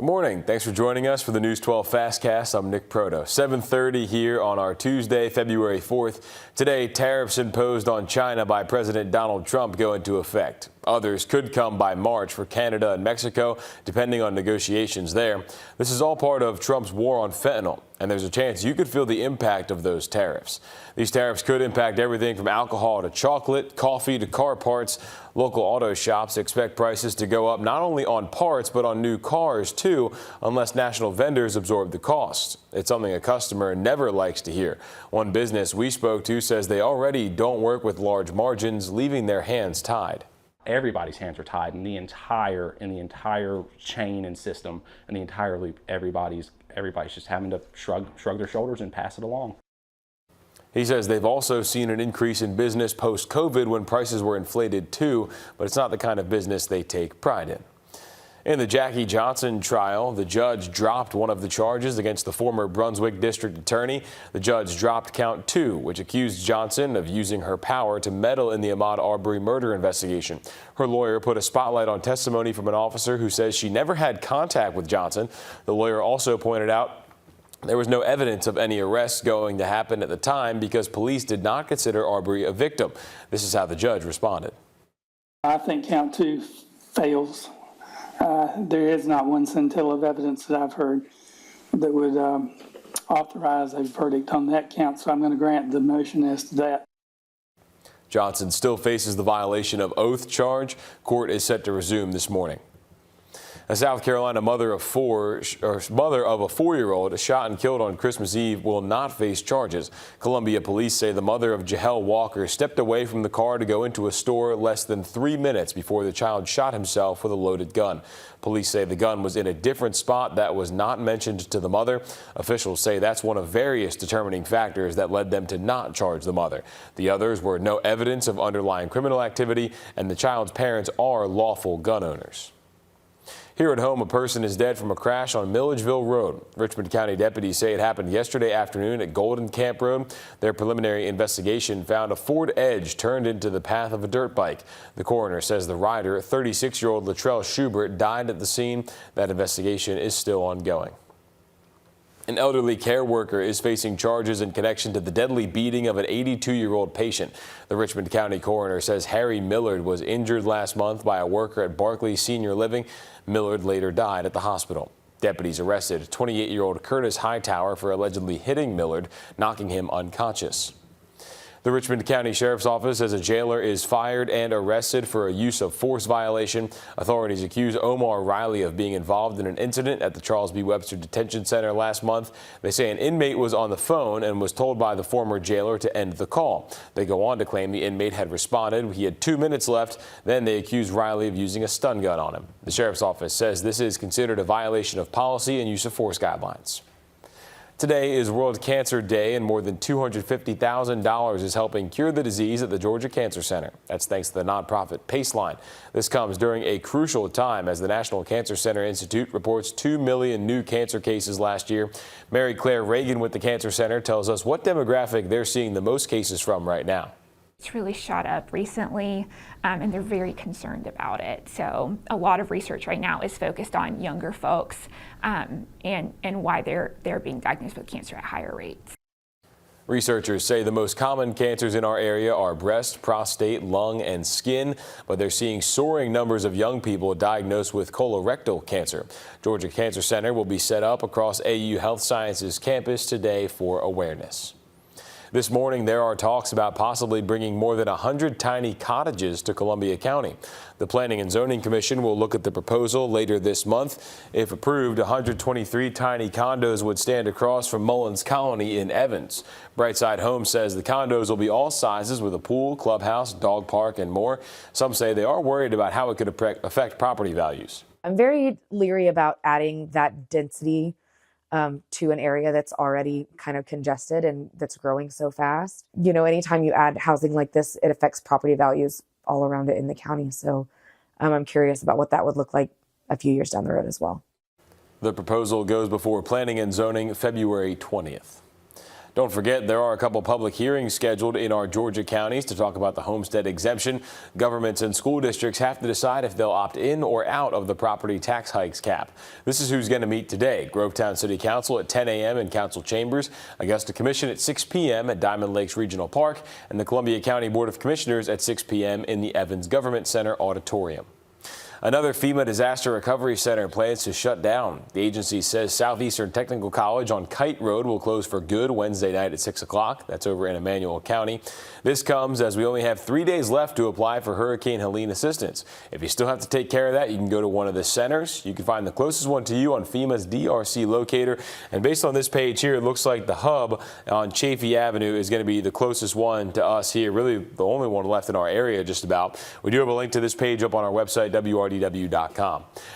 Good morning. Thanks for joining us for the News 12 FastCast. I'm Nick Proto. 7:30 here on our Tuesday, February 4th. Today, tariffs imposed on China by President Donald Trump go into effect. Others could come by March for Canada and Mexico, depending on negotiations there. This is all part of Trump's war on fentanyl, and there's a chance you could feel the impact of those tariffs. These tariffs could impact everything from alcohol to chocolate, coffee to car parts. Local auto shops expect prices to go up not only on parts, but on new cars too, unless national vendors absorb the costs. It's something a customer never likes to hear. One business we spoke to says they already don't work with large margins, leaving their hands tied. Everybody's hands are tied in the entire chain and system, and the entire loop. Everybody's just having to shrug their shoulders and pass it along. He says they've also seen an increase in business post-COVID when prices were inflated too, but it's not the kind of business they take pride in. In the Jackie Johnson trial, the judge dropped one of the charges against the former Brunswick district attorney. The judge dropped count 2, which accused Johnson of using her power to meddle in the Ahmaud Arbery murder investigation. Her lawyer put a spotlight on testimony from an officer who says she never had contact with Johnson. The lawyer also pointed out there was no evidence of any arrests going to happen at the time because police did not consider Arbery a victim. This is how the judge responded. I think count 2 fails. There is not one scintilla of evidence that I've heard that would authorize a verdict on that count, so I'm going to grant the motion as to that. Johnson still faces the violation of oath charge. Court is set to resume this morning. A South Carolina mother of a 4-year-old shot and killed on Christmas Eve will not face charges. Columbia police say the mother of Jahel Walker stepped away from the car to go into a store less than 3 minutes before the child shot himself with a loaded gun. Police say the gun was in a different spot that was not mentioned to the mother. Officials say that's one of various determining factors that led them to not charge the mother. The others were no evidence of underlying criminal activity, and the child's parents are lawful gun owners. Here at home, a person is dead from a crash on Milledgeville Road. Richmond County deputies say it happened yesterday afternoon at Golden Camp Road. Their preliminary investigation found a Ford Edge turned into the path of a dirt bike. The coroner says the rider, 36-year-old Latrell Schubert, died at the scene. That investigation is still ongoing. An elderly care worker is facing charges in connection to the deadly beating of an 82-year-old patient. The Richmond County coroner says Harry Millard was injured last month by a worker at Barclays Senior Living. Millard later died at the hospital. Deputies arrested 28-year-old Curtis Hightower for allegedly hitting Millard, knocking him unconscious. The Richmond County Sheriff's Office says a jailer is fired and arrested for a use of force violation. Authorities accuse Omar Riley of being involved in an incident at the Charles B. Webster Detention Center last month. They say an inmate was on the phone and was told by the former jailer to end the call. They go on to claim the inmate had responded. He had 2 minutes left. Then they accuse Riley of using a stun gun on him. The Sheriff's Office says this is considered a violation of policy and use of force guidelines. Today is World Cancer Day, and more than $250,000 is helping cure the disease at the Georgia Cancer Center. That's thanks to the nonprofit Paceline. This comes during a crucial time as the National Cancer Center Institute reports 2 million new cancer cases last year. Mary Claire Reagan with the Cancer Center tells us what demographic they're seeing the most cases from right now. It's really shot up recently, and they're very concerned about it. So a lot of research right now is focused on younger folks and why they're being diagnosed with cancer at higher rates. Researchers say the most common cancers in our area are breast, prostate, lung, and skin, but they're seeing soaring numbers of young people diagnosed with colorectal cancer. Georgia Cancer Center will be set up across AU Health Sciences campus today for awareness. This morning, there are talks about possibly bringing more than 100 tiny cottages to Columbia County. The Planning and Zoning Commission will look at the proposal later this month. If approved, 123 tiny condos would stand across from Mullins Colony in Evans. Brightside Homes says the condos will be all sizes with a pool, clubhouse, dog park, and more. Some say they are worried about how it could affect property values. I'm very leery about adding that density to an area that's already kind of congested and that's growing so fast. You know, anytime you add housing like this, it affects property values all around it in the county. So I'm curious about what that would look like a few years down the road as well. The proposal goes before Planning and Zoning February 20th. Don't forget, there are a couple public hearings scheduled in our Georgia counties to talk about the homestead exemption. Governments and school districts have to decide if they'll opt in or out of the property tax hikes cap. This is who's going to meet today. Grovetown City Council at 10 a.m. in council chambers, Augusta Commission at 6 p.m. at Diamond Lakes Regional Park, and the Columbia County Board of Commissioners at 6 p.m. in the Evans Government Center auditorium. Another FEMA Disaster Recovery Center plans to shut down. The agency says Southeastern Technical College on Kite Road will close for good Wednesday night at 6 o'clock. That's over in Emmanuel County. This comes as we only have 3 days left to apply for Hurricane Helene assistance. If you still have to take care of that, you can go to one of the centers. You can find the closest one to you on FEMA's DRC locator. And based on this page here, it looks like the hub on Chafee Avenue is going to be the closest one to us here, really the only one left in our area just about. We do have a link to this page up on our website, WRDW.com.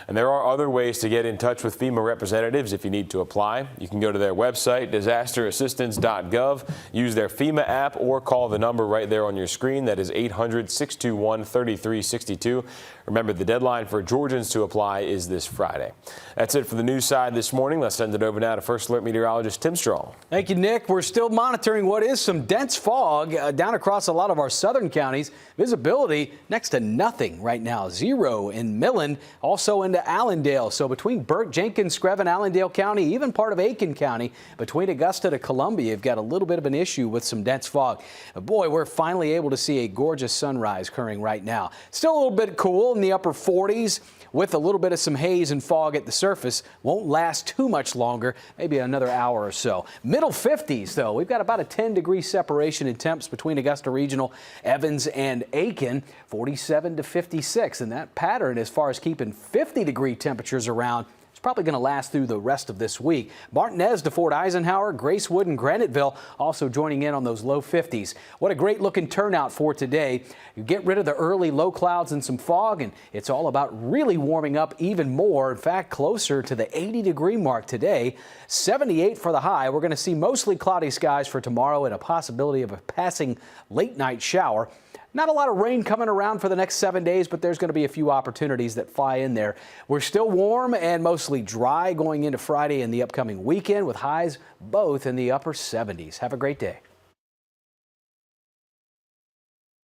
And there are other ways to get in touch with FEMA representatives if you need to apply. You can go to their website, disasterassistance.gov, use their FEMA app, or call the number right there on your screen. That is 800-621-3362. Remember, the deadline for Georgians to apply is this Friday. That's it for the news side this morning. Let's send it over now to First Alert meteorologist Tim Strong. Thank you, Nick. We're still monitoring what is some dense fog down across a lot of our southern counties. Visibility next to nothing right now. 0 in Millen, also into Allendale. So between Burke, Jenkins, Screven, Allendale County, even part of Aiken County, between Augusta to Columbia, you've got a little bit of an issue with some dense fog. Boy, we're finally able to see a gorgeous sunrise occurring right now. Still a little bit cool in the upper 40s with a little bit of some haze and fog at the surface. Won't last too much longer, maybe another hour or so. Middle 50s, though. We've got about a 10-degree separation in temps between Augusta Regional, Evans, and Aiken, 47 to 56. And that pattern, as far as keeping 50-degree temperatures around, it's probably going to last through the rest of this week. Martinez to Fort Eisenhower, Gracewood, and Graniteville also joining in on those low 50s. What a great looking turnout for today. You get rid of the early low clouds and some fog, and it's all about really warming up even more. In fact, closer to the 80-degree mark today. 78 for the high. We're going to see mostly cloudy skies for tomorrow and a possibility of a passing late night shower. Not a lot of rain coming around for the next 7 days, but there's going to be a few opportunities that fly in there. We're still warm and mostly dry going into Friday and the upcoming weekend with highs both in the upper 70s. Have a great day.